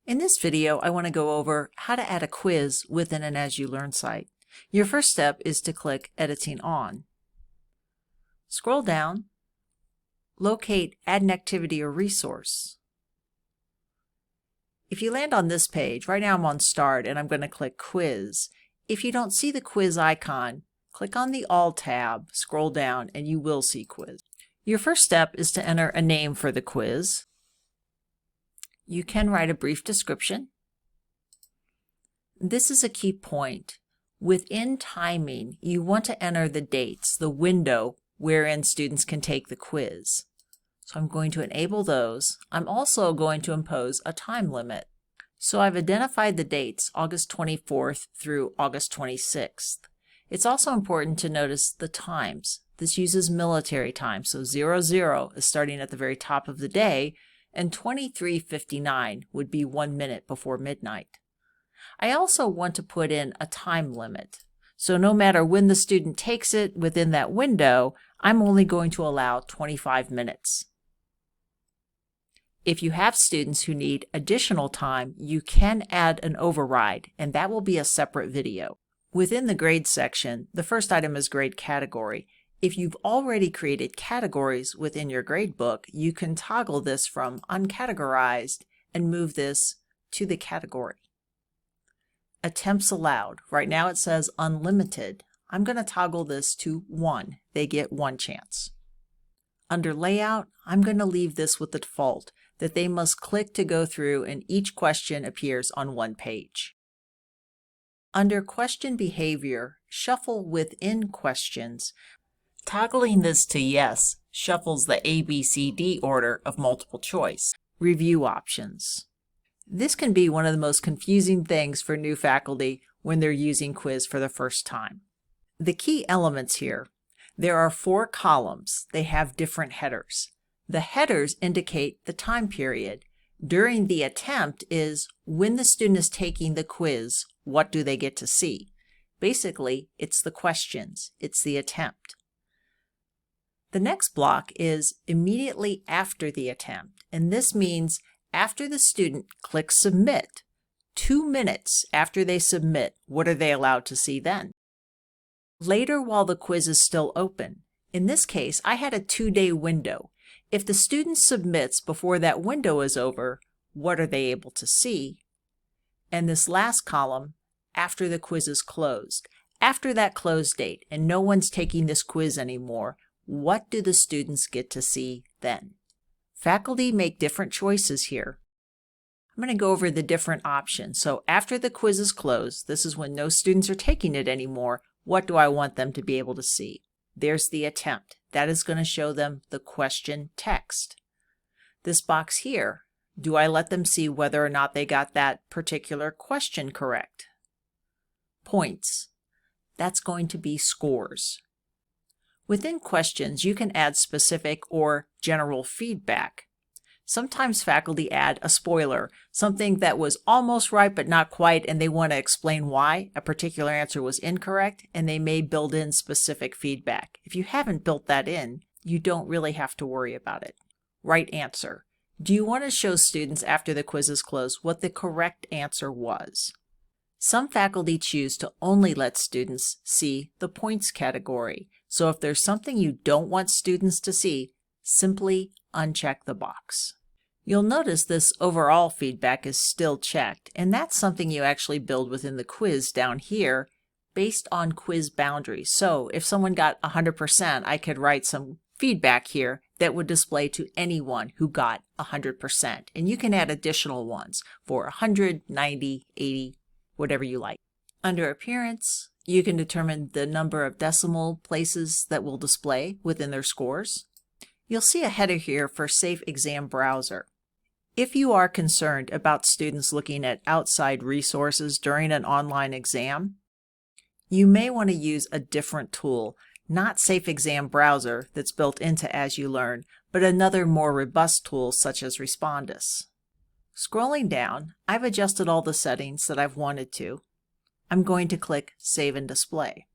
In this video, I want to go over how to add a quiz within an AsULearn site. Your first step is to click Editing On. Scroll down, locate Add an Activity or Resource. If you land on this page, right now I'm on Start and I'm going to click Quiz. If you don't see the quiz icon, click on the All tab, scroll down, and you will see Quiz. Your first step is to enter a name for the quiz. You can write a brief description. This is a key point. Within timing, you want to enter the dates, the window wherein students can take the quiz. So I'm going to enable those. I'm also going to impose a time limit. So I've identified the dates, August 24th through August 26th. It's also important to notice the times. This uses military time, so 00 is starting at the very top of the day, and 23:59 would be 1 minute before midnight. I also want to put in a time limit. So no matter when the student takes it within that window, I'm only going to allow 25 minutes. If you have students who need additional time, you can add an override, and that will be a separate video. Within the grade section, the first item is grade category. If you've already created categories within your gradebook, you can toggle this from uncategorized and move this to the category. Attempts allowed. Right now it says unlimited. I'm going to toggle this to 1. They get 1 chance. Under layout, I'm going to leave this with the default that they must click to go through and each question appears on 1 page. Under question behavior, shuffle within questions. Toggling this to yes shuffles the A, B, C, D order of multiple choice. Review options. This can be one of the most confusing things for new faculty when they're using quiz for the first time. The key elements here, there are 4 columns. They have different headers. The headers indicate the time period. During the attempt is when the student is taking the quiz, what do they get to see? Basically, it's the questions. It's the attempt. The next block is immediately after the attempt, and this means after the student clicks Submit, 2 minutes after they submit, what are they allowed to see then? Later, while the quiz is still open. In this case, I had a 2-day window. If the student submits before that window is over, what are they able to see? And this last column, after the quiz is closed. After that close date, and no one's taking this quiz anymore, what do the students get to see then? Faculty make different choices here. I'm going to go over the different options. So after the quiz is closed, this is when no students are taking it anymore, what do I want them to be able to see? There's the attempt. That is going to show them the question text. This box here, do I let them see whether or not they got that particular question correct? Points. That's going to be scores. Within questions, you can add specific or general feedback. Sometimes faculty add a spoiler, something that was almost right but not quite, and they want to explain why a particular answer was incorrect, and they may build in specific feedback. If you haven't built that in, you don't really have to worry about it. Right answer. Do you want to show students after the quiz is closed what the correct answer was? Some faculty choose to only let students see the points category. So if there's something you don't want students to see, simply uncheck the box. You'll notice this overall feedback is still checked, and that's something you actually build within the quiz down here based on quiz boundaries. So if someone got 100%, I could write some feedback here that would display to anyone who got 100%. And you can add additional ones for 100, 90, 80, whatever you like. Under Appearance, you can determine the number of decimal places that will display within their scores. You'll see a header here for Safe Exam Browser. If you are concerned about students looking at outside resources during an online exam, you may want to use a different tool, not Safe Exam Browser that's built into AsULearn, but another more robust tool such as Respondus. Scrolling down, I've adjusted all the settings that I've wanted to. I'm going to click Save and Display.